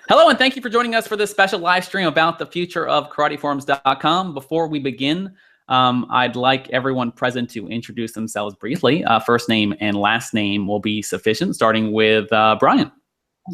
Hello, and thank you for joining us for this special live stream about the future of KarateForums.com. Before we begin, I'd like everyone present to introduce themselves briefly. First name and last name will be sufficient, starting with Brian.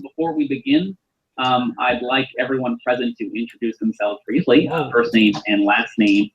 Before we begin, I'd like everyone present to introduce themselves briefly. First name and last name.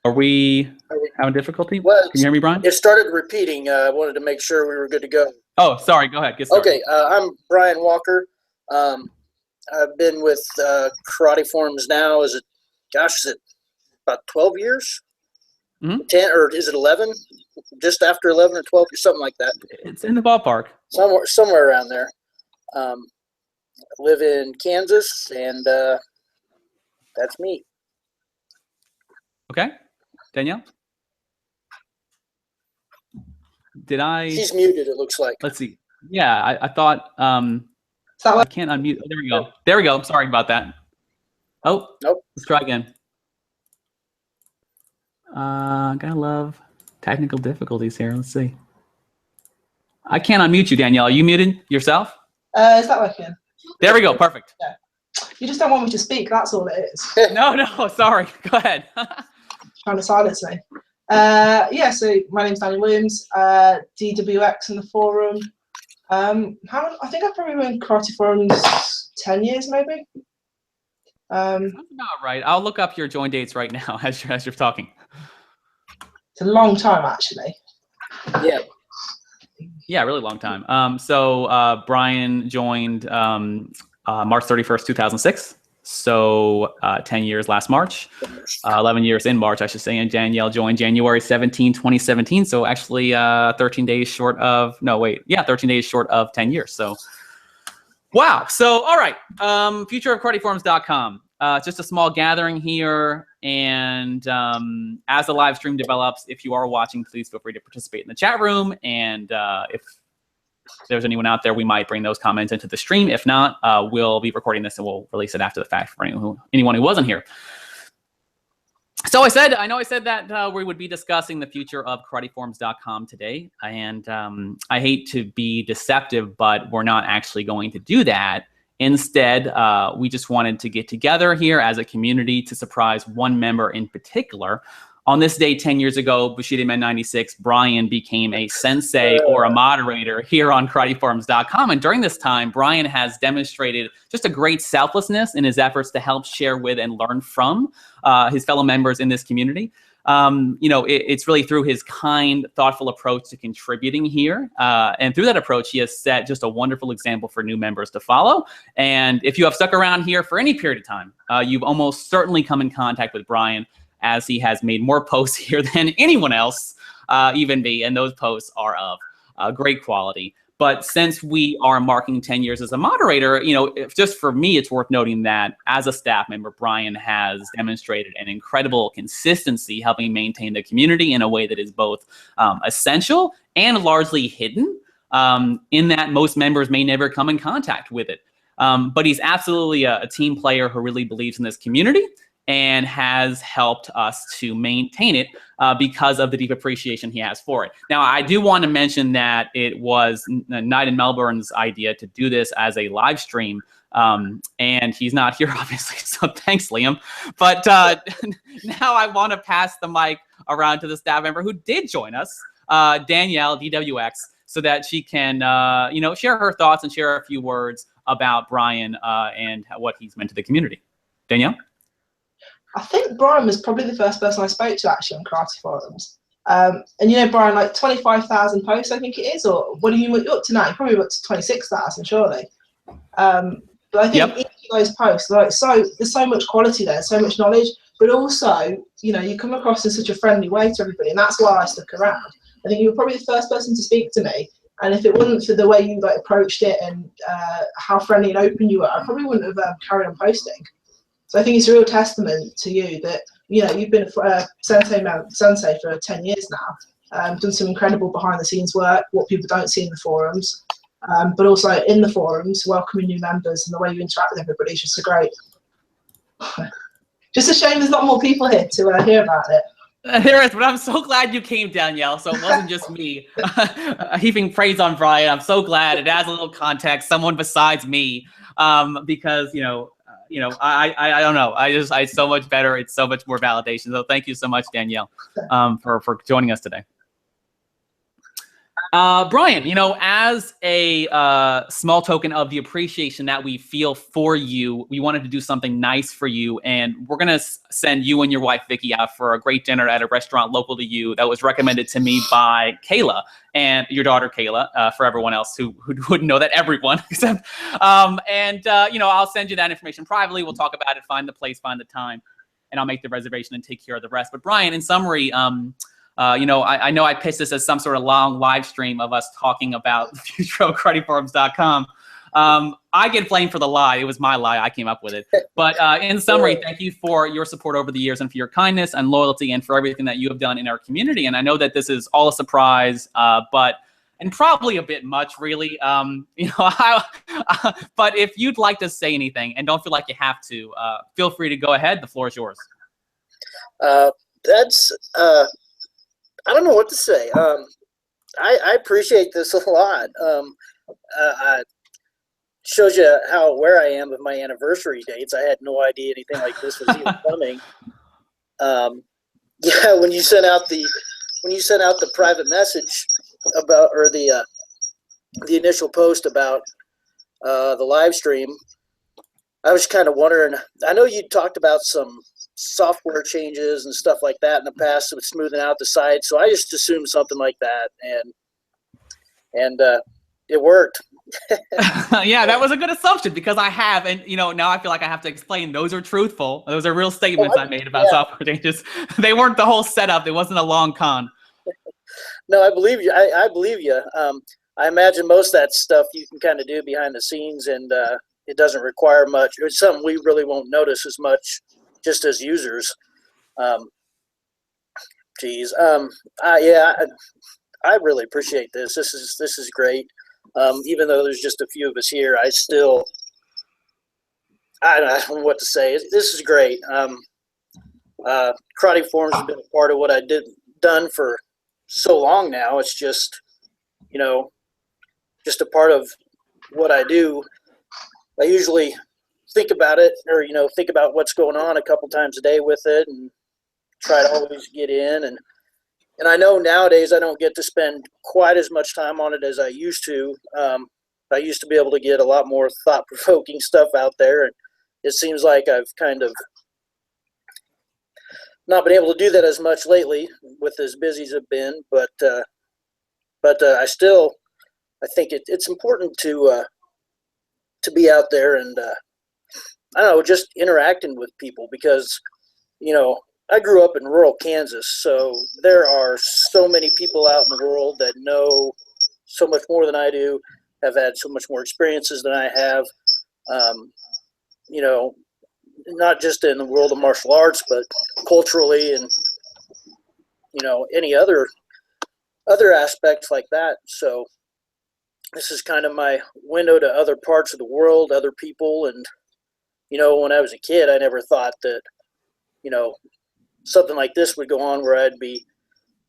Are we having difficulty? Well, can you hear me, Brian? It started repeating. I wanted to make sure we were good to go. Oh, sorry. Go ahead. Get started. Okay. I'm Brian Walker. I've been with Karate Forums now. Is it about 12 years? 10, or is it 11? Just after 11 or 12 or something like that. It's in the ballpark. Somewhere around there. I live in Kansas, and that's me. Okay. Danielle? Did I? She's muted, it looks like. Let's see. Yeah, I thought I can't unmute. Oh, there we go. There we go. Sorry about that. Oh, nope. Let's try again. Gotta love technical difficulties here. Let's see. I can't unmute you, Danielle. Are you muted yourself? Is that working? There we go. Perfect. Yeah. You just don't want me to speak. That's all it is. No. Sorry. Go ahead. Trying to silence me. Yeah, so my name's Danny Williams, DWX in the forum. I think I've probably been in Karate Forums 10 years, maybe. That's about right. I'll look up your join dates right now as you're talking. It's a long time, actually. Yeah. Yeah, really long time. So Brian joined March 31st, 2006. So 10 years last March, 11 years in March, I should say, and Danielle joined January 17, 2017. So actually 13 days short of, 13 days short of 10 years. So, wow. So, all right. Future of KarateForums.com. Just a small gathering here. And as the live stream develops, if you are watching, please feel free to participate in the chat room. And if there's anyone out there, we might bring those comments into the stream. If not, we'll be recording this and we'll release it after the fact for anyone who wasn't here. So I know I said that we would be discussing the future of KarateForums.com today. And I hate to be deceptive, but we're not actually going to do that. Instead, we just wanted to get together here as a community to surprise one member in particular. On this day 10 years ago, Bushido Men 96, Brian became a sensei or a moderator here on KarateForums.com. And during this time, Brian has demonstrated just a great selflessness in his efforts to help share with and learn from his fellow members in this community. It's really through his kind, thoughtful approach to contributing here. And through that approach, he has set just a wonderful example for new members to follow. And if you have stuck around here for any period of time, you've almost certainly come in contact with Brian, as he has made more posts here than anyone else, even me, and those posts are of great quality. But since we are marking 10 years as a moderator, just for me, it's worth noting that as a staff member, Brian has demonstrated an incredible consistency helping maintain the community in a way that is both essential and largely hidden, in that most members may never come in contact with it. But he's absolutely a team player who really believes in this community and has helped us to maintain it because of the deep appreciation he has for it. Now, I do want to mention that it was Knight and Melbourne's idea to do this as a live stream, and he's not here, obviously, so thanks, Liam. But now I want to pass the mic around to the staff member who did join us, Danielle, DWX, so that she can share her thoughts and share a few words about Brian and what he's meant to the community. Danielle? I think Brian was probably the first person I spoke to actually on Karate Forums. And Brian, like 25,000 posts, I think it is, or what are you up to now? You're probably up to 26,000, surely. But I think each of those posts, there's so much quality there, so much knowledge, but also, you come across in such a friendly way to everybody, and that's why I stuck around. I think you were probably the first person to speak to me, and if it wasn't for the way you approached it and how friendly and open you were, I probably wouldn't have carried on posting. So I think it's a real testament to you that you've been a sensei for 10 years now, done some incredible behind the scenes work, what people don't see in the forums, but also in the forums, welcoming new members, and the way you interact with everybody is just so great. Just a shame there's not more people here to hear about it. There is, but I'm so glad you came, Danielle. So it wasn't just me heaping praise on Brian. I'm so glad it adds a little context, someone besides me, because I don't know. It's so much better. It's so much more validation. So thank you so much, Danielle, for joining us today. Brian, as a small token of the appreciation that we feel for you, we wanted to do something nice for you, and we're going to send you and your wife, Vicky, out for a great dinner at a restaurant local to you that was recommended to me by Kayla and your daughter, Kayla, for everyone else who wouldn't know that, everyone, except, I'll send you that information privately. We'll talk about it, find the place, find the time, and I'll make the reservation and take care of the rest. But Brian, in summary, I know I pitched this as some sort of long live stream of us talking about the future of KarateForums.com. I get blamed for the lie. It was my lie. I came up with it. But in summary, thank you for your support over the years and for your kindness and loyalty and for everything that you have done in our community. And I know that this is all a surprise, and probably a bit much, really. But if you'd like to say anything and don't feel like you have to, feel free to go ahead. The floor is yours. I don't know what to say. I appreciate this a lot. Shows you how aware I am of my anniversary dates. I had no idea anything like this was even coming. Yeah, when you sent out the private message about, or the initial post about the live stream, I was kind of wondering. I know you talked about some software changes and stuff like that in the past, with smoothing out the site. So I just assumed something like that, and it worked. Yeah, that was a good assumption, because I have, and now I feel like I have to explain. Those are truthful. Those are real statements I made about software changes. They weren't the whole setup. It wasn't a long con. No, I believe you. I believe you. I imagine most of that stuff you can kind of do behind the scenes, and it doesn't require much. It's something we really won't notice as much, just as users. I really appreciate this. This is great. Even though there's just a few of us here, I don't know what to say. This is great. Karate Forums has been a part of what I done for so long now. It's just, just a part of what I do. I usually think about it, or think about what's going on a couple times a day with it, and try to always get in. And I know nowadays I don't get to spend quite as much time on it as I used to. I used to be able to get a lot more thought-provoking stuff out there, and it seems like I've kind of not been able to do that as much lately, with as busy as I've been. But I think it's important to be out there and I don't know, just interacting with people, because I grew up in rural Kansas, so there are so many people out in the world that know so much more than I do, have had so much more experiences than I have. Not just in the world of martial arts, but culturally, and any other aspects like that. So this is kind of my window to other parts of the world, other people. And when I was a kid, I never thought that something like this would go on, where I'd be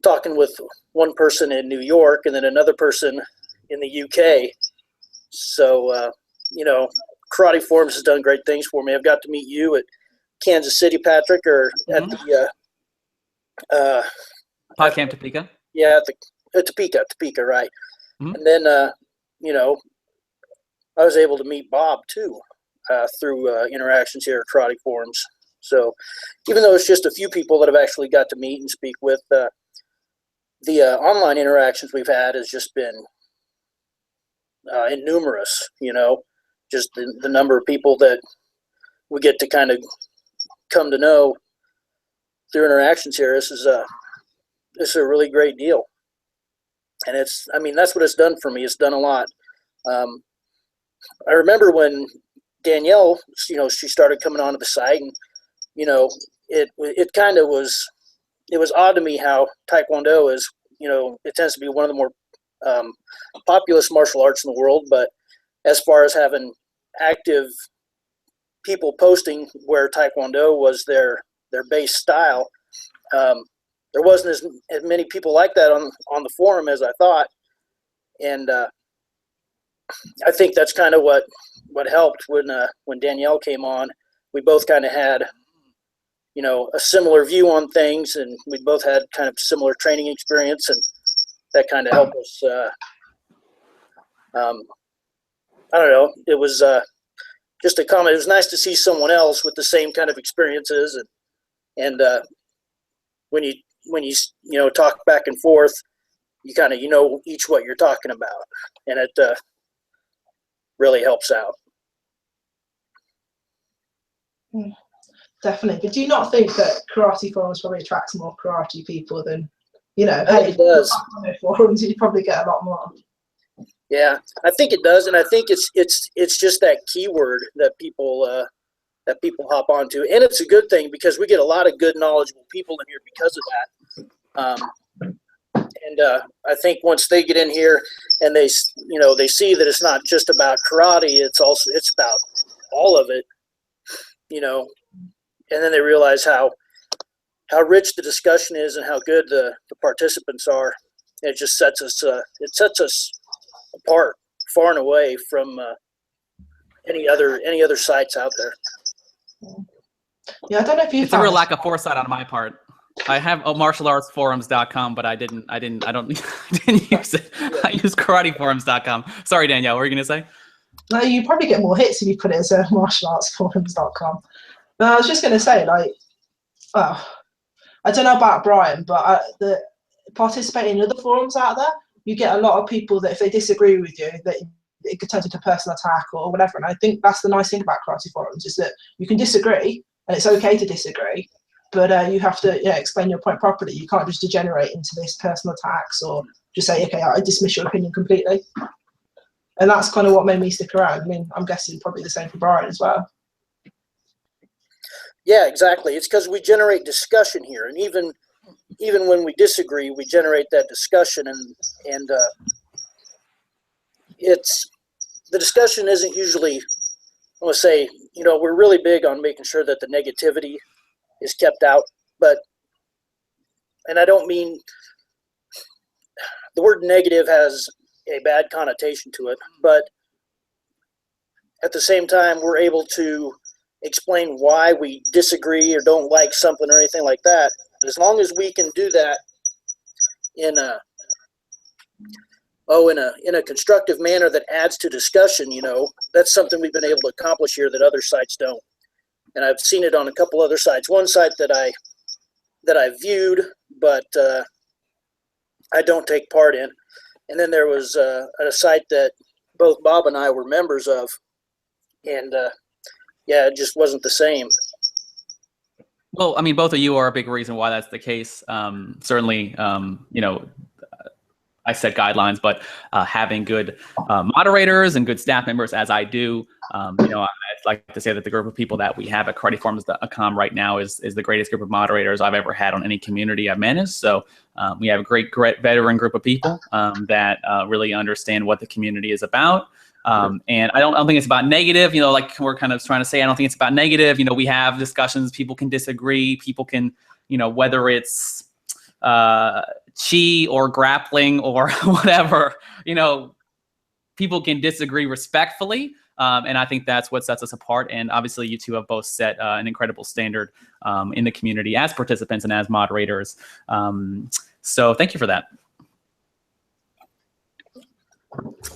talking with one person in New York and then another person in the UK. So Karate Forums has done great things for me. I've got to meet you at Kansas City, Patrick, or at the PodCamp Topeka. Yeah, at Topeka, right? Mm-hmm. And then I was able to meet Bob too through interactions here at Karate Forums. So even though it's just a few people that I've actually got to meet and speak with, the online interactions we've had has just been innumerous. Just the number of people that we get to kind of come to know through interactions here. This is a really great deal. And that's what it's done for me. It's done a lot. I remember when Danielle, she started coming onto the site, and, it kind of was, it was odd to me how Taekwondo is, it tends to be one of the more populous martial arts in the world, but as far as having active people posting where Taekwondo was their base style, there wasn't as many people like that on the forum as I thought. And I think that's kind of what helped when Danielle came on. We both kind of had, you know, a similar view on things, and we both had kind of similar training experience, and that kind of helped us. I don't know. It was just a comment. It was nice to see someone else with the same kind of experiences, and when you know, talk back and forth, you kind of, you know, each what you're talking about, and it really helps out. Definitely. But do you not think that Karate Forums probably attracts more karate people than, you know, I think it does. On their forums, you probably get a lot more. Yeah, I think it does, and I think it's just that keyword that people hop onto, and it's a good thing because we get a lot of good, knowledgeable people in here because of that. And I think once they get in here and they see that it's not just about karate, it's about all of it, you know, and then they realize how rich the discussion is and how good the participants are. And it just sets us apart far and away from any other sites out there. Yeah, I don't know if it's a real lack of foresight on my part. I have martialartsforums.com, but I don't use it. I use KarateForums.com. Sorry, Danielle, what were you gonna say? No, you probably get more hits if you put it as martialartsforums.com. But I was just gonna say, like, well, I don't know about Brian, but the participating in other forums out there, you get a lot of people that if they disagree with you, that it could turn into a personal attack or whatever. And I think that's the nice thing about Karate Forums, is that you can disagree, and it's okay to disagree, but you have to explain your point properly. You can't just degenerate into this personal attacks or just say, okay, I dismiss your opinion completely. And that's kind of what made me stick around. I mean, I'm guessing probably the same for Brian as well. Yeah, exactly. It's because we generate discussion here, and even when we disagree, we generate that discussion, and it's the discussion isn't usually, I want to say, you know, we're really big on making sure that the negativity is kept out, and I don't mean, the word negative has a bad connotation to it, but at the same time, we're able to explain why we disagree or don't like something or anything like that. As long as we can do that in a constructive manner that adds to discussion, you know, that's something we've been able to accomplish here that other sites don't. And I've seen it on a couple other sites. One site that I viewed, but I don't take part in. And then there was a site that both Bob and I were members of, and yeah, it just wasn't the same. Well, I mean, both of you are a big reason why that's the case. Certainly, you know, I set guidelines, but having good moderators and good staff members, as I do, you know, I'd like to say that the group of people that we have at KarateForums.com right now is the greatest group of moderators I've ever had on any community I've managed. So we have a great veteran group of people that really understand what the community is about. And I don't think it's about negative, you know, like we're kind of trying to say, I don't think it's about negative. You know, we have discussions, people can disagree, people can, you know, whether it's chi or grappling or whatever, you know, people can disagree respectfully. And I think that's what sets us apart. And obviously you two have both set an incredible standard in the community as participants and as moderators. So thank you for that.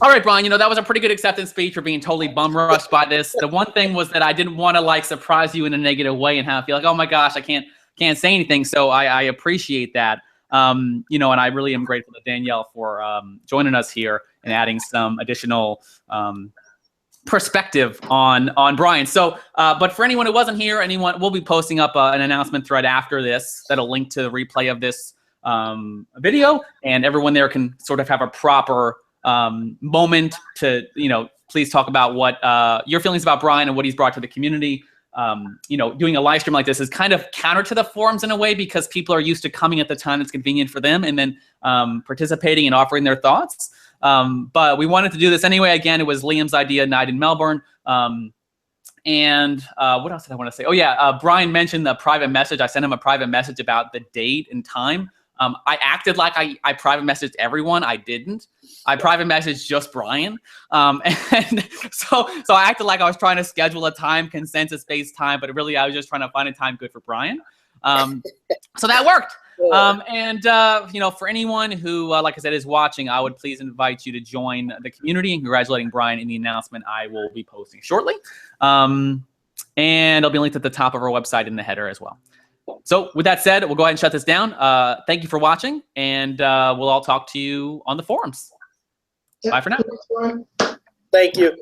All right, Brian, you know, that was a pretty good acceptance speech for being totally bum rushed by this. The one thing was that I didn't want to like surprise you in a negative way and have feel like, oh my gosh, I can't say anything. So I appreciate that. You know, and I really am grateful to Danielle for joining us here and adding some additional perspective on Brian. So, but for anyone who wasn't here, we'll be posting up an announcement thread after this that'll link to the replay of this video, and everyone there can sort of have a proper moment to, you know, please talk about what your feelings about Brian and what he's brought to the community. You know, doing a live stream like this is kind of counter to the forums in a way, because people are used to coming at the time that's convenient for them and then participating and offering their thoughts. But we wanted to do this anyway. Again, it was Liam's idea, night in Melbourne. And what else did I want to say? Oh yeah, Brian mentioned the private message. I sent him a private message about the date and time. I acted like I private messaged everyone. I didn't. I private messaged just Brian. And so I acted like I was trying to schedule a time, consensus-based time, but really I was just trying to find a time good for Brian. So that worked. And you know, for anyone who, like I said, is watching, I would please invite you to join the community and congratulating Brian in the announcement I will be posting shortly. And it'll be linked at the top of our website in the header as well. So with that said, we'll go ahead and shut this down. Thank you for watching, and we'll all talk to you on the forums. Yep. Bye for now. Thank you.